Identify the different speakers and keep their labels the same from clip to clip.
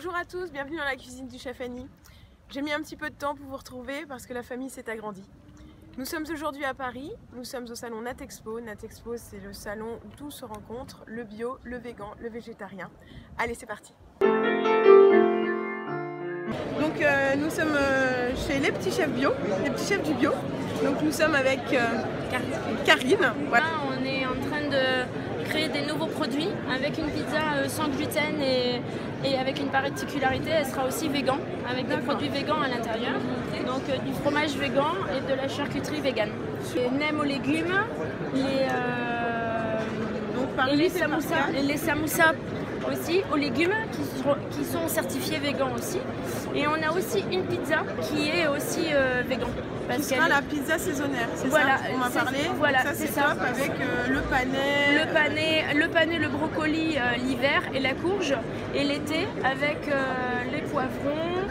Speaker 1: Bonjour à tous, bienvenue dans la cuisine du chef Annie. J'ai mis un petit peu de temps pour vous retrouver parce que la famille s'est agrandie. Nous sommes aujourd'hui à Paris, nous sommes au salon Natexpo. Natexpo, c'est le salon où tout se rencontre, le bio, le végan, le végétarien. Allez, c'est parti. Donc nous sommes chez les petits chefs bio, les petits chefs du bio. Donc nous sommes avec Karine. Voilà.
Speaker 2: On est en train de créer des nouveaux produits avec une pizza sans gluten et avec une particularité, elle sera aussi végan, avec des produits végans à l'intérieur. Donc du fromage végan et de la charcuterie végane. Les nems aux légumes, les samoussas aussi aux légumes qui sont certifiés végans aussi. Et on a aussi une pizza qui est aussi végan.
Speaker 1: Qui sera la pizza saisonnière, c'est
Speaker 2: voilà,
Speaker 1: ça qu'on m'a parlé.
Speaker 2: Voilà,
Speaker 1: ça c'est
Speaker 2: ça.
Speaker 1: top avec le panais.
Speaker 2: Le panais, le brocoli l'hiver et la courge. Et l'été avec les poivrons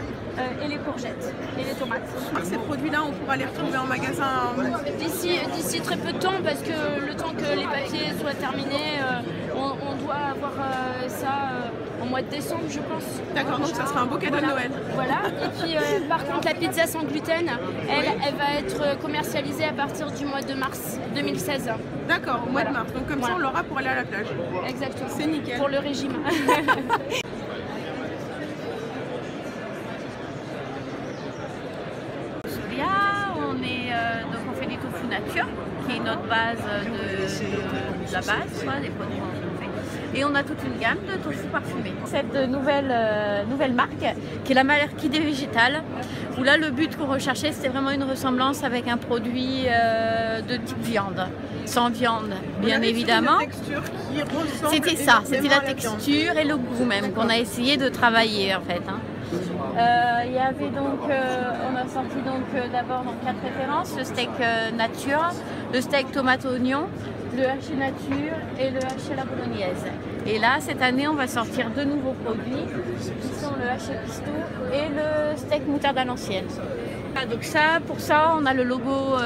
Speaker 2: et les courgettes et les tomates.
Speaker 1: Ces produits-là, on pourra les retrouver en magasin
Speaker 2: d'ici très peu de temps, parce que le temps que les papiers soient terminés, on doit avoir ça en mois de décembre, je pense.
Speaker 1: D'accord, donc ça sera un beau cadeau de Noël.
Speaker 2: Voilà, et puis par contre la pizza sans gluten, elle va être commercialisée à partir du mois de mars 2016.
Speaker 1: D'accord, au mois de mars, donc comme ça on l'aura pour aller à la plage.
Speaker 2: Exactement.
Speaker 1: C'est nickel.
Speaker 2: Pour le régime.
Speaker 3: Donc on fait des tofu nature, qui est notre base de la base, quoi, des produits qu'on fait. Et on a toute une gamme de tofu parfumé. Cette nouvelle marque, qui est la Malerkide végétale, où là le but qu'on recherchait, c'était vraiment une ressemblance avec un produit de type viande. Sans viande, bien évidemment. C'était ça, c'était la texture et le goût même qu'on a essayé de travailler en fait. Il y avait donc, on a sorti donc d'abord 4 références: le steak nature, le steak tomate oignon, le haché nature et le haché à la bolognaise. Et là, cette année, on va sortir 2 nouveaux produits qui sont le haché pisto et le steak moutarde à l'ancienne. Donc ça, pour ça, on a le logo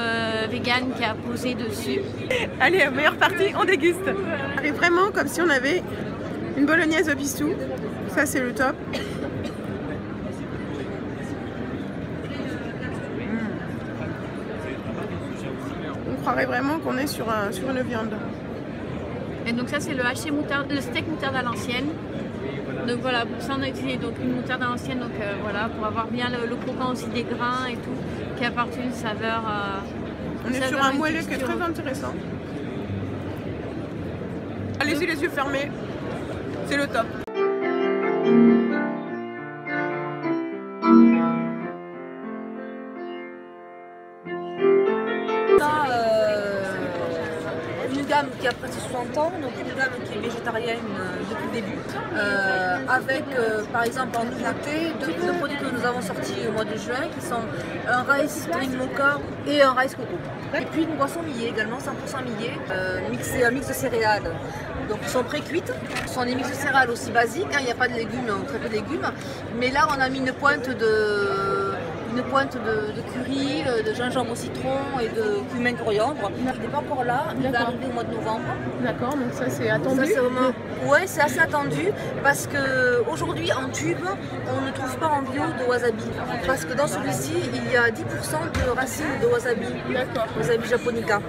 Speaker 3: vegan qui a posé dessus.
Speaker 1: Allez, meilleure partie, on déguste. Et vraiment comme si on avait une bolognaise au pistou. Ça, c'est le top. On croirait vraiment qu'on est sur une viande.
Speaker 3: Et donc ça, c'est le haché moutarde, le steak moutarde à l'ancienne. Donc voilà, pour ça on a utilisé donc une moutarde à l'ancienne, donc voilà, pour avoir bien le croquant aussi des grains et tout, qui apporte une saveur.
Speaker 1: On est sur un moelleux qui est très intéressant. Allez-y les yeux fermés, c'est le top.
Speaker 4: Une gamme qui a presque 60 ans, donc une gamme qui est végétarienne depuis le début, avec par exemple en nouveauté deux produits que nous avons sortis au mois de juin, qui sont un rice drink mocha et un rice coco. Et puis une boisson millée également, 100% millée, un mix de céréales. Donc ils sont pré-cuites, ce sont des mix de céréales aussi basiques, il n'y a pas de légumes, très peu de légumes, mais là on a mis une pointe de curry, de gingembre au citron et de cumin coriandre. Il n'est pas encore là, il va arriver au mois de novembre.
Speaker 1: D'accord, donc ça c'est attendu.
Speaker 4: Ouais, c'est assez attendu parce qu'aujourd'hui en tube, on ne trouve pas en bio de wasabi. Parce que dans celui-ci, il y a 10% de racines de wasabi.
Speaker 1: D'accord.
Speaker 4: Wasabi japonica.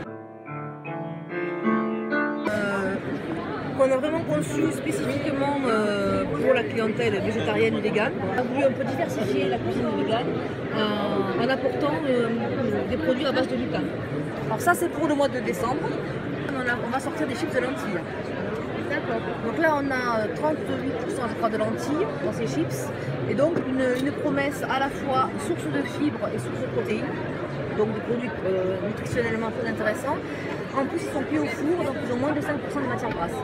Speaker 4: Qu'on a vraiment conçu spécifiquement pour la clientèle végétarienne et végane. On a voulu un peu diversifier la cuisine végane en apportant des produits à base de lucane. Alors ça c'est pour le mois de décembre. On va sortir des chips de lentilles. D'accord. Donc là on a 38% je crois de lentilles dans ces chips. Et donc une promesse à la fois source de fibres et source de protéines. Donc des produits nutritionnellement très intéressants. En plus ils sont cuits au four, donc ils ont moins de 5% de matière grasse.